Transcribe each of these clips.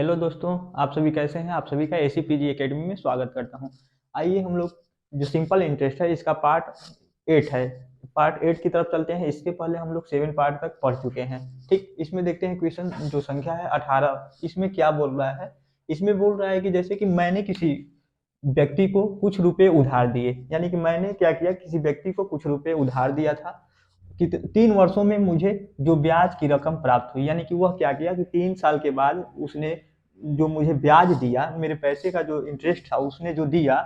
Hello दोस्तों, आप सभी कैसे हैं। आप सभी का एसीपीजी एकेडमी में स्वागत करता हूं। आइए हम लोग जो सिंपल इंटरेस्ट है इसका पार्ट 8 है। पार्ट 8 की तरफ चलते हैं। इसके पहले हम लोग 7 पार्ट तक पढ़ चुके हैं। ठीक, इसमें देखते हैं क्वेश्चन जो संख्या है 18। इसमें क्या बोल रहा है। इसमें बोल रहा है कि जैसे कि मैंने किसी व्यक्ति को कुछ रुपए उधार दिए, यानी कि मैंने क्या किया, किसी व्यक्ति को कुछ रुपए उधार दिया था कि 3 वर्षों में मुझे जो ब्याज की रकम प्राप्त हुई, यानी कि वह क्या किया कि 3 साल के बाद उसने जो मुझे ब्याज दिया, मेरे पैसे का जो इंटरेस्ट था उसने जो दिया,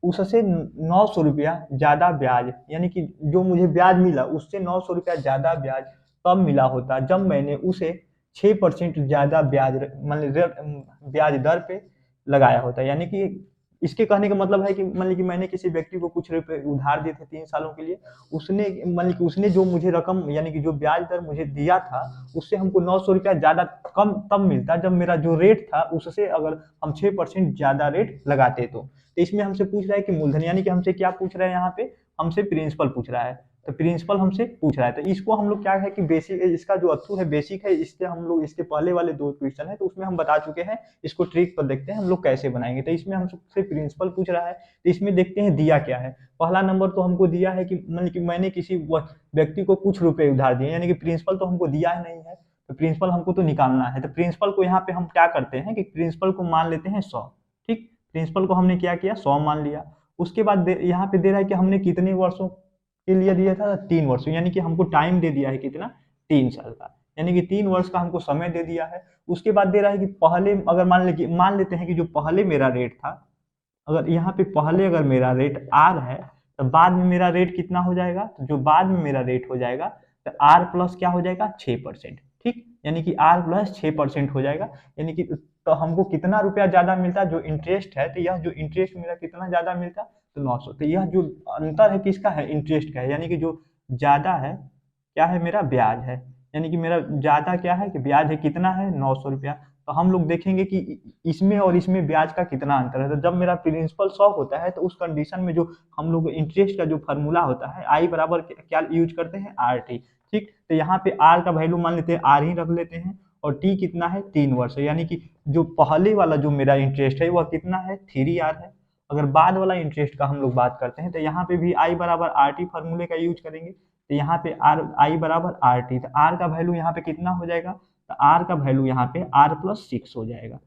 उससे 900 रुपया ज्यादा ब्याज, यानी कि जो मुझे ब्याज मिला उससे 900 रुपया ज्यादा ब्याज तब मिला होता जब मैंने उसे 6% ज्यादा ब्याज मतलब ब्याज दर पे लगाया होता। यानी कि इसके कहने का मतलब है कि मतलब कि मैंने किसी व्यक्ति को कुछ रुपए उधार दिए थे 3 सालों के लिए। उसने मतलब कि उसने जो मुझे रकम यानी कि जो ब्याज दर मुझे दिया था उससे हमको 900 रुपया ज्यादा कम तब मिलता जब मेरा जो रेट था उससे अगर हम 6% ज्यादा रेट लगाते तो इसमें हमसे पूछ रहा है कि मूलधन, यानी कि हमसे क्या पूछ रहा है, यहाँ पे हमसे प्रिंसिपल पूछ रहा है। तो प्रिंसिपल हमसे पूछ रहा है, तो इसको हम लोग क्या है कि बेसिक, इसका जो अथ्थू है बेसिक है, इससे हम लोग इसके पहले वाले 2 क्वेश्चन है तो उसमें हम बता चुके हैं। इसको ट्रिक पर देखते हैं हम लोग कैसे बनाएंगे। तो इसमें हमसे प्रिंसिपल पूछ रहा है, तो इसमें देखते हैं दिया क्या है। पहला नंबर तो हमको दिया है कि मतलब कि मैंने किसी व्यक्ति को कुछ रुपए उधार दिए, यानी कि प्रिंसिपल तो हमको दिया नहीं है, तो प्रिंसिपल हमको तो निकालना है। तो प्रिंसिपल को यहाँ पे हम क्या करते हैं कि प्रिंसिपल को मान लेते हैं 100। ठीक, प्रिंसिपल को हमने क्या किया, 100 मान लिया। उसके बाद यहाँ पे दे रहा है कि हमने कितने वर्षों के लिए दिया था, 3 वर्षों, यानी कि हमको टाइम दे दिया है कितना, 3 साल का, यानी कि 3 वर्ष का हमको समय दे दिया है। उसके बाद दे रहा है कि पहले अगर मान लेते हैं कि जो पहले मेरा रेट था, अगर यहाँ पे पहले अगर मेरा रेट आर है तो बाद में मेरा रेट कितना हो जाएगा, तो जो बाद में मेरा रेट हो जाएगा तो आर प्लस क्या हो जाएगा, 6%। ठीक, यानी कि आर प्लस 6% हो जाएगा। यानी कि तो हमको कितना रुपया ज्यादा मिलता है, जो इंटरेस्ट है, तो यह जो इंटरेस्ट मेरा कितना ज्यादा मिलता, तो 900। तो यह जो अंतर है किसका है, इंटरेस्ट का है, यानी कि जो ज्यादा है क्या है, मेरा ब्याज है। यानी कि मेरा ज्यादा क्या है कि ब्याज है, कितना है, 900 रुपया। तो हम लोग देखेंगे कि इसमें और इसमें ब्याज का कितना अंतर है। तो जब मेरा प्रिंसिपल 100 होता है तो उस कंडीशन में जो हम लोग इंटरेस्ट का जो फॉर्मूला होता है, आई बराबर क्या यूज करते हैं, आर टी। ठीक, तो यहाँ पे आर का वैल्यू मान लेते हैं, आर ही रख लेते हैं, और टी कितना है, 3 वर्ष है। यानी कि जो पहले वाला जो मेरा इंटरेस्ट है वह कितना है, 3R है। अगर बाद वाला इंटरेस्ट का हम लोग बात करते हैं तो यहाँ पे भी आई बराबर आर टी फॉर्मूले का यूज करेंगे। तो यहाँ पे आर आई बराबर आर टी, तो आर का वैल्यू यहाँ पे कितना हो जाएगा, तो आर का वैल्यू यहाँ पे R+6 हो जाएगा।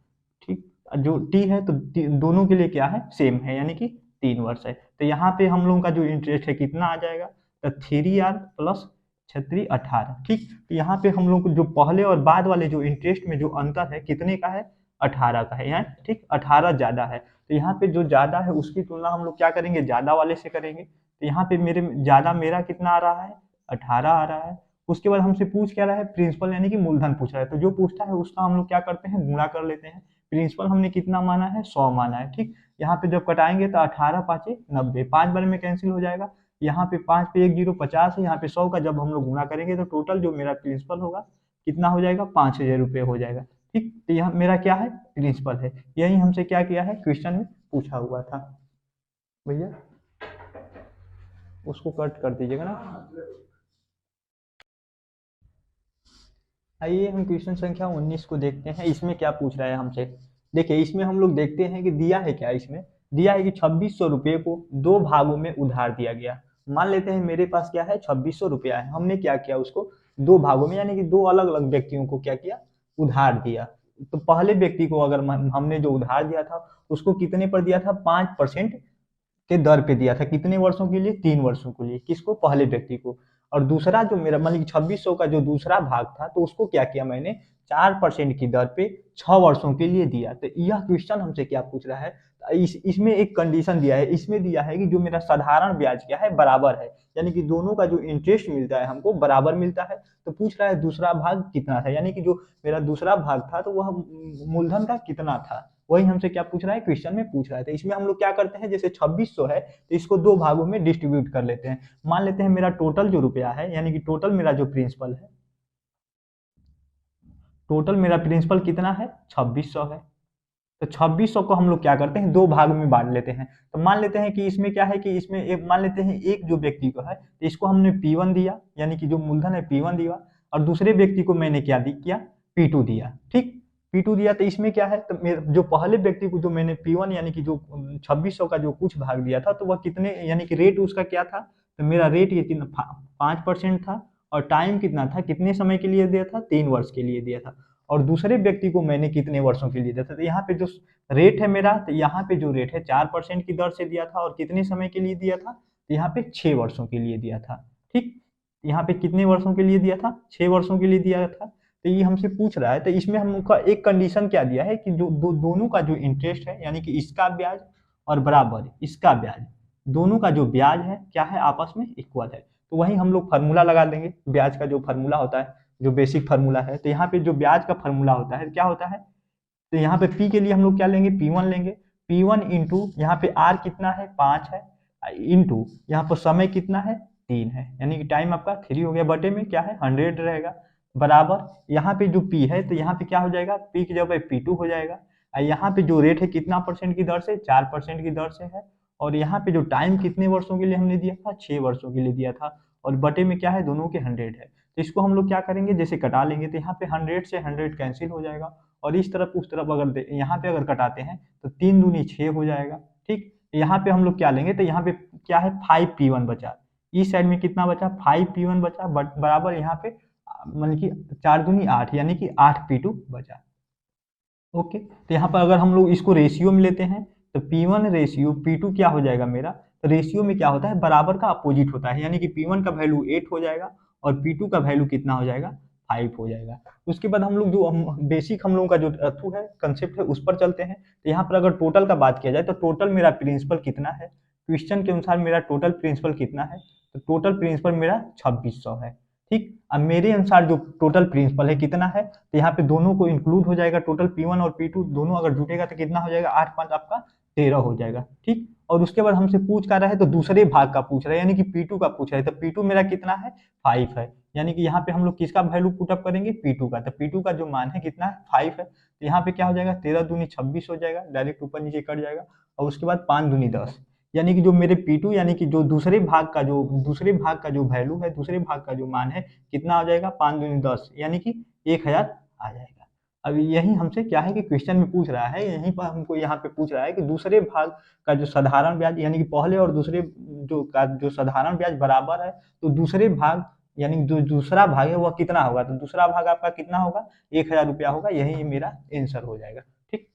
ठीक, जो टी है तो दोनों के लिए क्या है, सेम है, यानी कि 3 वर्ष है। तो यहाँ पे हम लोगों का जो इंटरेस्ट है कितना आ जाएगा, तो 3R+6 18। ठीक, तो यहाँ पे हम लोग को जो पहले और बाद वाले जो इंटरेस्ट में जो अंतर है कितने का है, 18 का है। यहाँ ठीक, 18 ज्यादा है, तो यहाँ पे जो ज्यादा है उसकी तुलना हम लोग क्या करेंगे, ज्यादा वाले से करेंगे। तो यहाँ पे मेरे ज्यादा मेरा कितना आ रहा है, 18 आ रहा है। उसके बाद हमसे पूछ क्या रहा है, प्रिंसिपल यानी कि मूलधन पूछ रहा है, तो जो पूछता है उसका हम लोग क्या करते हैं, गुणा कर लेते हैं। प्रिंसिपल हमने कितना माना है, 100 माना है। ठीक, यहाँ पे जब कटाएंगे तो 18 पाँचे 90, 5 बार में कैंसिल हो जाएगा। यहाँ पे 5 पे 1 जीरो 50 है, यहाँ पे 100 का जब हम लोग गुणा करेंगे तो टोटल जो मेरा प्रिंसिपल होगा कितना हो जाएगा, 5,000 रुपये हो जाएगा। ठीक, तो यह मेरा क्या है, प्रिंसिपल है। यही हमसे क्या किया है, क्वेश्चन में पूछा हुआ था। भैया उसको कट कर दीजिएगा ना। आइए हम क्वेश्चन संख्या 19 को देखते हैं, इसमें क्या पूछ रहा है हमसे। देखिए इसमें हम लोग देखते हैं कि दिया है क्या, इसमें दिया है कि 2600 रुपये को 2 भागों में उधार दिया गया। मान लेते हैं मेरे पास क्या है, 2600 रुपया है, हमने क्या किया, उसको 2 भागों में यानी कि 2 अलग अलग व्यक्तियों को क्या किया, उधार दिया। तो पहले व्यक्ति को अगर हमने जो उधार दिया था उसको कितने पर दिया था, 5% के दर पे दिया था, कितने वर्षों के लिए, 3 वर्षों के लिए, किसको, पहले व्यक्ति को। और दूसरा जो मेरा मतलब 2600 का जो दूसरा भाग था तो उसको क्या किया मैंने, 4% की दर पे 6 वर्षों के लिए दिया। तो यह क्वेश्चन हमसे क्या पूछ रहा है, इसमें एक कंडीशन दिया है, इसमें दिया है कि जो मेरा साधारण ब्याज क्या है, बराबर है, यानी कि दोनों का जो इंटरेस्ट मिलता है हमको बराबर मिलता है। तो पूछ रहा है दूसरा भाग कितना था, यानी कि जो मेरा दूसरा भाग था तो वह मूलधन का कितना था, वही हमसे क्या पूछ रहा है, क्वेश्चन में पूछ रहा है। तो इसमें हम लोग क्या करते हैं, जैसे 2600 है तो इसको 2 भागों में डिस्ट्रीब्यूट कर लेते हैं। मान लेते हैं मेरा टोटल जो रुपया है, यानी कि टोटल मेरा जो प्रिंसिपल है, टोटल मेरा प्रिंसिपल कितना है, 2600 है। तो 2600 को हम लोग क्या करते हैं, 2 भाग में बांट लेते हैं। तो मान लेते हैं कि इसमें क्या है कि इसमें एक मान लेते हैं, एक जो व्यक्ति को है तो इसको हमने P1 दिया, यानी कि जो मूलधन है P1 दिया, और दूसरे व्यक्ति को मैंने क्या किया, P2 दिया। ठीक, P2 दिया, तो इसमें क्या है, तो जो पहले व्यक्ति को जो मैंने P1 यानी कि जो 2600 का जो कुछ भाग दिया था, तो वह कितने यानी कि रेट उसका क्या था, तो मेरा रेट ये कितना 5% था, और टाइम कितना था, कितने समय के लिए दिया था, 3 वर्ष के लिए दिया था। और दूसरे व्यक्ति को मैंने कितने वर्षों के लिए दिया था, तो यहाँ पे जो रेट है मेरा, तो यहाँ पे जो रेट है 4% की दर से दिया था, और कितने समय के लिए दिया था, तो यहाँ पे 6 वर्षों के लिए दिया था। ठीक, यहाँ पे कितने वर्षों के लिए दिया था, 6 वर्षों के लिए दिया था। तो ये हमसे पूछ रहा है, तो इसमें हमका एक कंडीशन क्या दिया है कि जो दोनों का जो इंटरेस्ट है, यानी कि इसका ब्याज और बराबर इसका ब्याज, दोनों का जो ब्याज है क्या है, आपस में इक्वल है। तो वही हम लोग फार्मूला लगा देंगे, ब्याज का जो फार्मूला होता है, जो बेसिक फार्मूला है, तो यहाँ पे जो ब्याज का फार्मूला होता है क्या होता है, तो यहाँ पे P के लिए हम लोग क्या लेंगे, P1 लेंगे। P1 इंटू यहाँ पे R कितना है, 5 है, इंटू यहाँ पर समय कितना है, 3 है, यानी कि टाइम आपका 3 हो गया, बटे में क्या है 100 रहेगा, बराबर यहाँ पे जो P है, तो यहाँ पे क्या हो जाएगा, P की जगह P2 हो जाएगा। और यहाँ पे जो रेट है कितना परसेंट की दर से, 4% की दर से है। और यहाँ पे जो टाइम कितने वर्षों के लिए हमने दिया था, 6 वर्षों के लिए दिया था, और बटे में क्या है, दोनों के 100 है। तो इसको हम लोग क्या करेंगे, जैसे कटा लेंगे, तो यहाँ पे 100 से 100 कैंसिल हो जाएगा, और इस तरफ उस तरफ अगर यहाँ पे अगर कटाते हैं तो 3 दूनी 6 हो जाएगा। ठीक, यहाँ पे हम लोग क्या लेंगे, तो यहाँ पे क्या है 5P1 बचा, इस साइड में कितना बचा, 5P1 बचा, बराबर यहाँ पे मतलब कि 4 दूनी 8, यानी कि 8P2 बचा। ओके, तो यहाँ पर अगर हम लोग इसको रेशियो में लेते हैं, तो P1 रेशियो P2 क्या हो जाएगा मेरा, तो रेशियो में क्या होता है, बराबर का अपोजिट होता है, यानी कि P1 का वैल्यू 8 हो जाएगा, और P2 का वैल्यू कितना हो जाएगा, 5 हो जाएगा। उसके बाद हम लोग जो बेसिक हम लोगों का जो अथू है, कंसेप्ट है, उस पर चलते हैं। तो यहाँ पर अगर टोटल का बात किया जाए, तो टोटल मेरा प्रिंसिपल कितना है, क्वेश्चन के अनुसार मेरा टोटल प्रिंसिपल कितना है, तो टोटल प्रिंसिपल मेरा 2600 है। ठीक, अब मेरे अनुसार जो टोटल प्रिंसिपल है कितना है, तो यहाँ पे दोनों को इंक्लूड हो जाएगा, टोटल P1 और P2 दोनों अगर जुटेगा तो कितना हो जाएगा, 8 5 आपका 13 हो जाएगा। ठीक, और उसके बाद हमसे पूछ कर रहा है, तो दूसरे भाग का पूछ रहा है, यानी कि P2 का पूछ रहा है, तो P2 मेरा कितना है, 5 है, यानी कि यहाँ पे हम लोग किसका वैल्यू पुटअप करेंगे, P2 का, तो P2 का जो मान है कितना है, 5 है, तो यहाँ पे क्या हो जाएगा, 13 दूनी 26 हो जाएगा, डायरेक्ट ऊपर नीचे कट जाएगा, और उसके बाद 5 दूनी 10, यानी कि जो मेरे P2 यानी कि जो दूसरे भाग का जो वैल्यू है, दूसरे भाग का जो मान है कितना हो जाएगा, 5 दूनी 10, यानी कि 1000 आ जाएगा। अब यही हमसे क्या है कि क्वेश्चन में पूछ रहा है, यहीं पर हमको यहाँ पे पूछ रहा है कि दूसरे भाग का जो साधारण ब्याज, यानी कि पहले और दूसरे जो साधारण ब्याज बराबर है, तो दूसरे भाग यानी जो दूसरा भाग है वह कितना होगा, तो दूसरा भाग आपका कितना होगा, 1000 रुपया होगा, यही मेरा आंसर हो जाएगा। ठीक,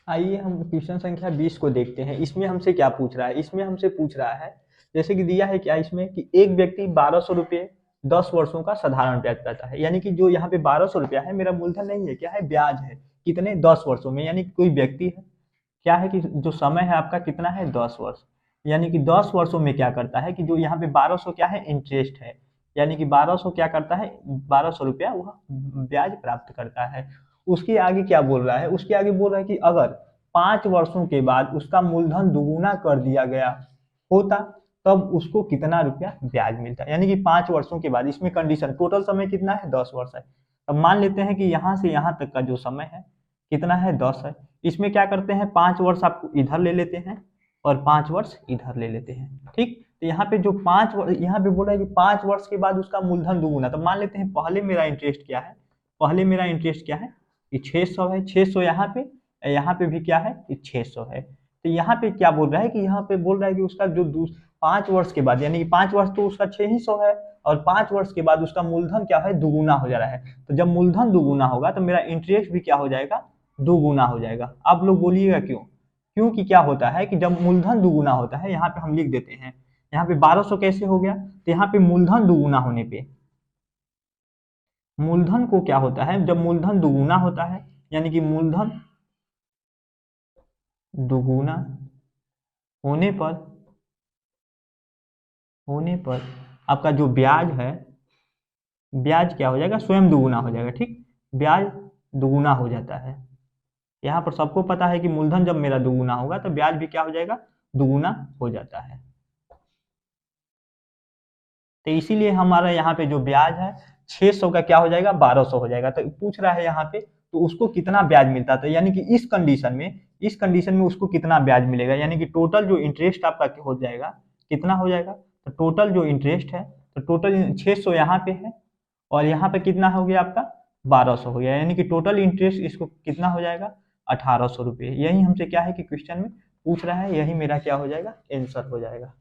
आइए हम क्वेश्चन संख्या 20 को देखते हैं। इसमें हमसे क्या पूछ रहा है, इसमें हमसे पूछ रहा है, जैसे कि दिया है क्या इसमें, कि एक व्यक्ति 1200 रुपये 10 वर्षों का साधारण ब्याज पाता है, यानी कि जो यहाँ पे 1200 रुपया है मेरा मूलधन नहीं है, क्या है, ब्याज है, कितने, 10 वर्षों में, यानी कि कोई व्यक्ति है, क्या है कि जो समय है आपका कितना है, 10 वर्ष, यानी कि 10 वर्षों में क्या करता है कि जो यहाँ पे 1200 क्या है, इंटरेस्ट है, यानी कि 1200 क्या करता है, 1200 रुपया वह ब्याज प्राप्त करता है। उसके आगे क्या बोल रहा है, उसके आगे बोल रहा है कि अगर 5 वर्षों के बाद उसका मूलधन दुगुना कर दिया गया होता, तब उसको कितना रुपया ब्याज मिलता, यानी कि 5 वर्षों के बाद, इसमें कंडीशन टोटल समय कितना है, 10 वर्ष है। अब मान लेते हैं कि यहाँ से यहाँ तक का जो समय है कितना है, 10 है, इसमें क्या करते हैं, 5 वर्ष आप इधर ले लेते हैं और 5 वर्ष इधर ले लेते हैं। ठीक, तो यहाँ पे जो 5 वर्ष यहाँ पे बोल रहा है कि 5 वर्ष के बाद उसका मूलधन दुगुना, तो मान लेते हैं पहले मेरा इंटरेस्ट क्या है, पहले मेरा इंटरेस्ट क्या है कि 600 है, 600 यहाँ पे भी क्या है कि 600 है। तो यहाँ पे क्या बोल रहा है कि यहाँ पे बोल रहा है कि उसका जो 5 वर्ष के बाद, यानी कि 5 वर्ष तो उसका 600 है, और 5 वर्ष के बाद उसका मूलधन क्या है, दुगुना हो जा रहा है। तो जब मूलधन दुगुना होगा तो मेरा इंटरेस्ट भी क्या हो जाएगा, दुगुना हो जाएगा। आप लोग बोलिएगा क्यों, क्योंकि क्या होता है कि जब मूलधन दुगुना होता है, यहाँ पे हम लिख देते हैं, यहाँ पे 1200 कैसे हो गया, तो यहाँ पे मूलधन दुगुना होने पे, मूलधन को क्या होता है, जब मूलधन दुगुना होता है, यानी कि मूलधन दुगुना होने पर आपका जो ब्याज है, ब्याज क्या हो जाएगा, स्वयं दुगुना हो जाएगा। ठीक, ब्याज दुगुना हो जाता है। यहाँ पर सबको पता है कि मूलधन जब मेरा दुगुना होगा तो ब्याज भी क्या हो जाएगा, दुगुना हो जाता है। तो इसीलिए हमारा यहाँ पे जो ब्याज है 600 का क्या हो जाएगा, 1200 हो जाएगा। तो पूछ रहा है यहाँ पे, तो उसको कितना ब्याज मिलता था, यानी कि इस कंडीशन में उसको कितना ब्याज मिलेगा, यानी कि टोटल जो इंटरेस्ट आपका हो जाएगा, कितना हो जाएगा, तो टोटल जो इंटरेस्ट है, तो टोटल 600 यहाँ पे है, और यहाँ पे कितना हो गया आपका 1200 हो गया, यानी कि टोटल इंटरेस्ट इसको कितना हो जाएगा, 1800 रुपये। यही हमसे क्या है कि क्वेश्चन में पूछ रहा है, यही मेरा क्या हो जाएगा, आंसर हो जाएगा।